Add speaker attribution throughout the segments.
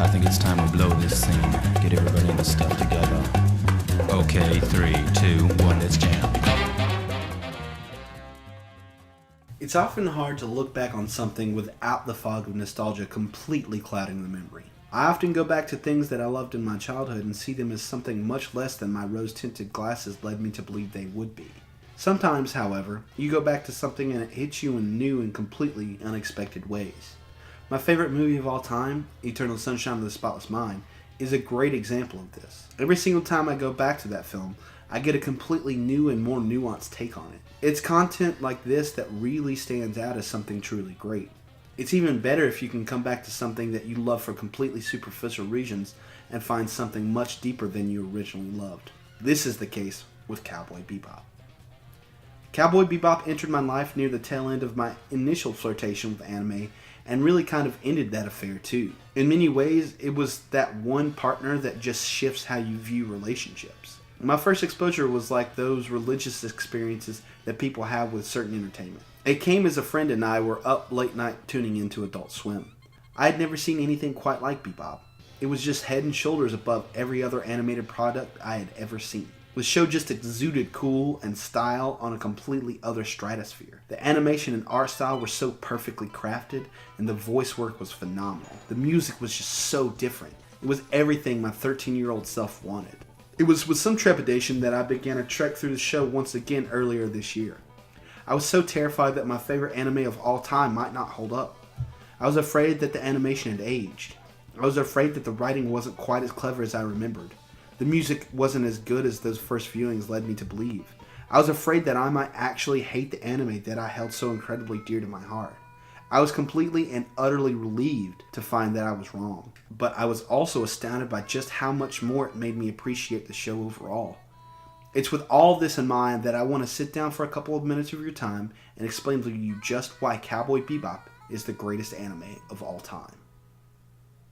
Speaker 1: I think it's time to blow this scene. Get everybody in the stuff together. Okay, 3, 2, 1, let's jam.
Speaker 2: It's often hard to look back on something without the fog of nostalgia completely clouding the memory. I often go back to things that I loved in my childhood and see them as something much less than my rose-tinted glasses led me to believe they would be. Sometimes, however, you go back to something and it hits you in new and completely unexpected ways. My favorite movie of all time, Eternal Sunshine of the Spotless Mind, is a great example of this. Every single time I go back to that film, I get a completely new and more nuanced take on it. It's content like this that really stands out as something truly great. It's even better if you can come back to something that you love for completely superficial reasons and find something much deeper than you originally loved. This is the case with Cowboy Bebop. Cowboy Bebop entered my life near the tail end of my initial flirtation with anime and really kind of ended that affair too. In many ways, it was that one partner that just shifts how you view relationships. My first exposure was like those religious experiences that people have with certain entertainment. It came as a friend and I were up late night tuning into Adult Swim. I had never seen anything quite like Bebop. It was just head and shoulders above every other animated product I had ever seen. The show just exuded cool and style on a completely other stratosphere. The animation and art style were so perfectly crafted, and the voice work was phenomenal. The music was just so different. It was everything my 13-year-old self wanted. It was with some trepidation that I began a trek through the show once again earlier this year. I was so terrified that my favorite anime of all time might not hold up. I was afraid that the animation had aged. I was afraid that the writing wasn't quite as clever as I remembered. The music wasn't as good as those first viewings led me to believe. I was afraid that I might actually hate the anime that I held so incredibly dear to my heart. I was completely and utterly relieved to find that I was wrong. But I was also astounded by just how much more it made me appreciate the show overall. It's with all this in mind that I want to sit down for a couple of minutes of your time and explain to you just why Cowboy Bebop is the greatest anime of all time.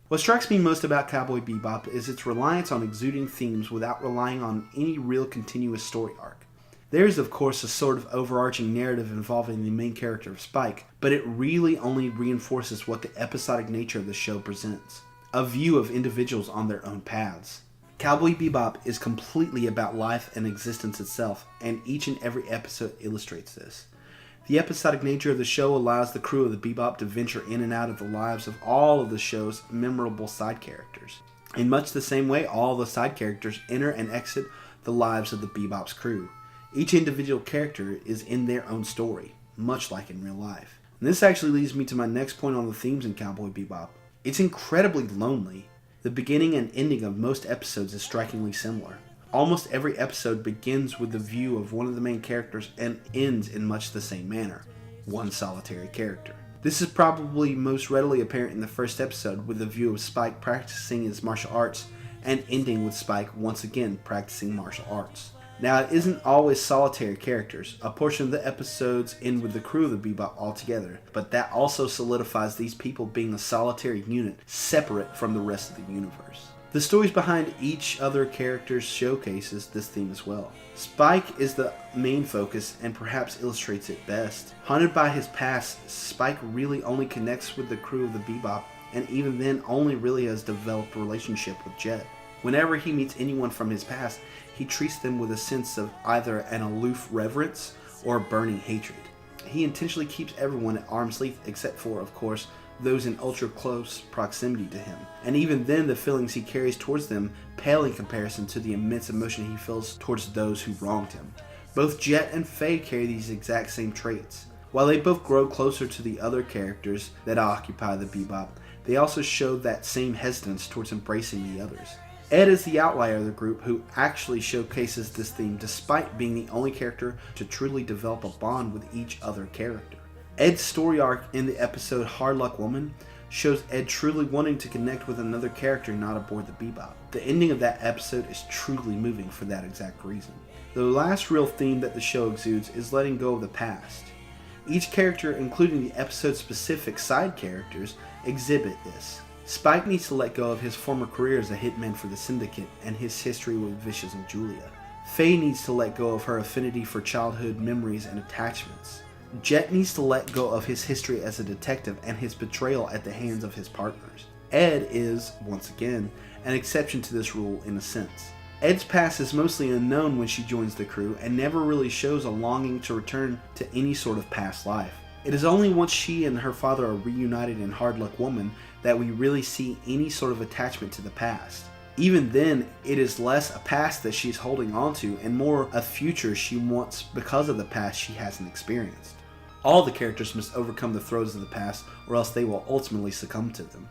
Speaker 2: What strikes me most about Cowboy Bebop is its reliance on exuding themes without relying on any real continuous story arc. There is of course a sort of overarching narrative involving the main character of Spike, but it really only reinforces what the episodic nature of the show presents. A view of individuals on their own paths. Cowboy Bebop is completely about life and existence itself, and each and every episode illustrates this. The episodic nature of the show allows the crew of the Bebop to venture in and out of the lives of all of the show's memorable side characters. In much the same way, all the side characters enter and exit the lives of the Bebop's crew. Each individual character is in their own story, much like in real life. And this actually leads me to my next point on the themes in Cowboy Bebop. It's incredibly lonely. The beginning and ending of most episodes is strikingly similar. Almost every episode begins with the view of one of the main characters and ends in much the same manner. One solitary character. This is probably most readily apparent in the first episode with the view of Spike practicing his martial arts and ending with Spike once again practicing martial arts. Now it isn't always solitary characters. A portion of the episodes end with the crew of the Bebop altogether, but that also solidifies these people being a solitary unit separate from the rest of the universe. The stories behind each other character showcases this theme as well. Spike is the main focus and perhaps illustrates it best. Haunted by his past, Spike really only connects with the crew of the Bebop, and even then only really has developed a relationship with Jet. Whenever he meets anyone from his past, he treats them with a sense of either an aloof reverence or burning hatred. He intentionally keeps everyone at arm's length except for, of course, those in ultra close proximity to him. And even then the feelings he carries towards them pale in comparison to the immense emotion he feels towards those who wronged him. Both Jet and Faye carry these exact same traits. While they both grow closer to the other characters that occupy the Bebop, they also show that same hesitance towards embracing the others. Ed is the outlier of the group who actually showcases this theme despite being the only character to truly develop a bond with each other character. Ed's story arc in the episode Hard Luck Woman shows Ed truly wanting to connect with another character not aboard the Bebop. The ending of that episode is truly moving for that exact reason. The last real theme that the show exudes is letting go of the past. Each character, including the episode-specific side characters, exhibit this. Spike needs to let go of his former career as a hitman for the Syndicate and his history with Vicious and Julia. Faye needs to let go of her affinity for childhood memories and attachments. Jet needs to let go of his history as a detective and his betrayal at the hands of his partners. Ed is, once again, an exception to this rule in a sense. Ed's past is mostly unknown when she joins the crew and never really shows a longing to return to any sort of past life. It is only once she and her father are reunited in Hard Luck Woman that we really see any sort of attachment to the past. Even then, it is less a past that she's holding on to and more a future she wants because of the past she hasn't experienced. All the characters must overcome the throes of the past or else they will ultimately succumb to them.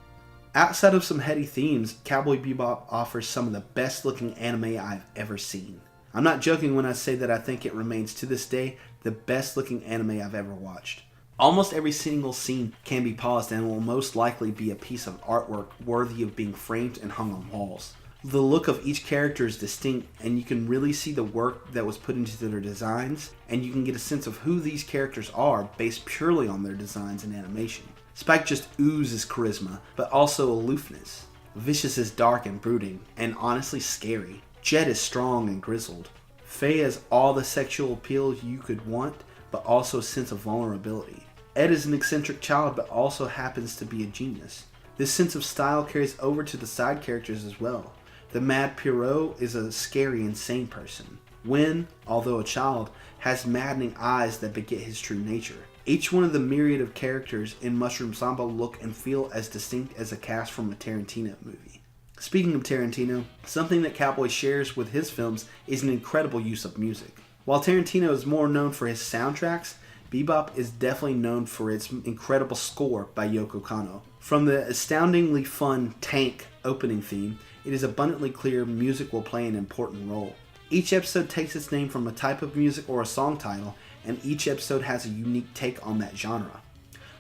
Speaker 2: Outside of some heady themes, Cowboy Bebop offers some of the best looking anime I've ever seen. I'm not joking when I say that I think it remains to this day the best looking anime I've ever watched. Almost every single scene can be paused and will most likely be a piece of artwork worthy of being framed and hung on walls. The look of each character is distinct and you can really see the work that was put into their designs, and you can get a sense of who these characters are based purely on their designs and animation. Spike just oozes charisma, but also aloofness. Vicious is dark and brooding, and honestly scary. Jet is strong and grizzled. Faye has all the sexual appeal you could want, but also a sense of vulnerability. Ed is an eccentric child, but also happens to be a genius. This sense of style carries over to the side characters as well. The Mad Pierrot is a scary, insane person. Wynn, although a child, has maddening eyes that beget his true nature. Each one of the myriad of characters in Mushroom Samba look and feel as distinct as a cast from a Tarantino movie. Speaking of Tarantino, something that Cowboy shares with his films is an incredible use of music. While Tarantino is more known for his soundtracks, Bebop is definitely known for its incredible score by Yoko Kanno. From the astoundingly fun Tank opening theme, it is abundantly clear music will play an important role. Each episode takes its name from a type of music or a song title, and each episode has a unique take on that genre.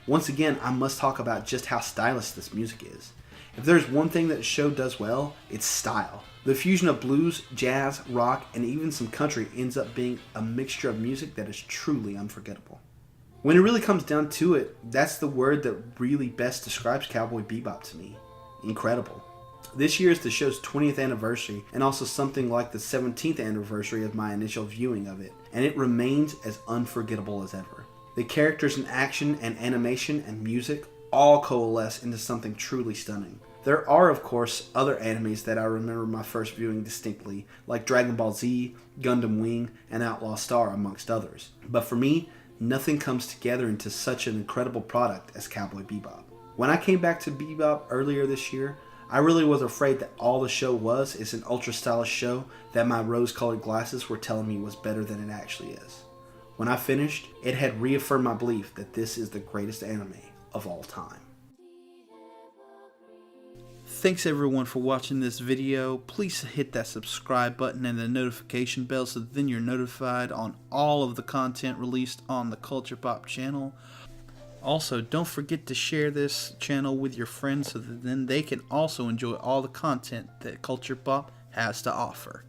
Speaker 2: Once again, I must talk about just how stylish this music is. If there's one thing that the show does well, it's style. The fusion of blues, jazz, rock, and even some country ends up being a mixture of music that is truly unforgettable. When it really comes down to it, that's the word that really best describes Cowboy Bebop to me. Incredible. This year is the show's 20th anniversary and also something like the 17th anniversary of my initial viewing of it, and it remains as unforgettable as ever. The characters in action and animation and music all coalesce into something truly stunning. There are, of course, other animes that I remember my first viewing distinctly, like Dragon Ball Z, Gundam Wing, and Outlaw Star, amongst others. But for me, nothing comes together into such an incredible product as Cowboy Bebop. When I came back to Bebop earlier this year, I really was afraid that all the show is an ultra stylish show that my rose-colored glasses were telling me was better than it actually is. When I finished, it had reaffirmed my belief that this is the greatest anime of all time. Thanks everyone for watching this video. Please hit that subscribe button and the notification bell so that then you're notified on all of the content released on the Culture Pop channel. Also, don't forget to share this channel with your friends so that then they can also enjoy all the content that Culture Pop has to offer.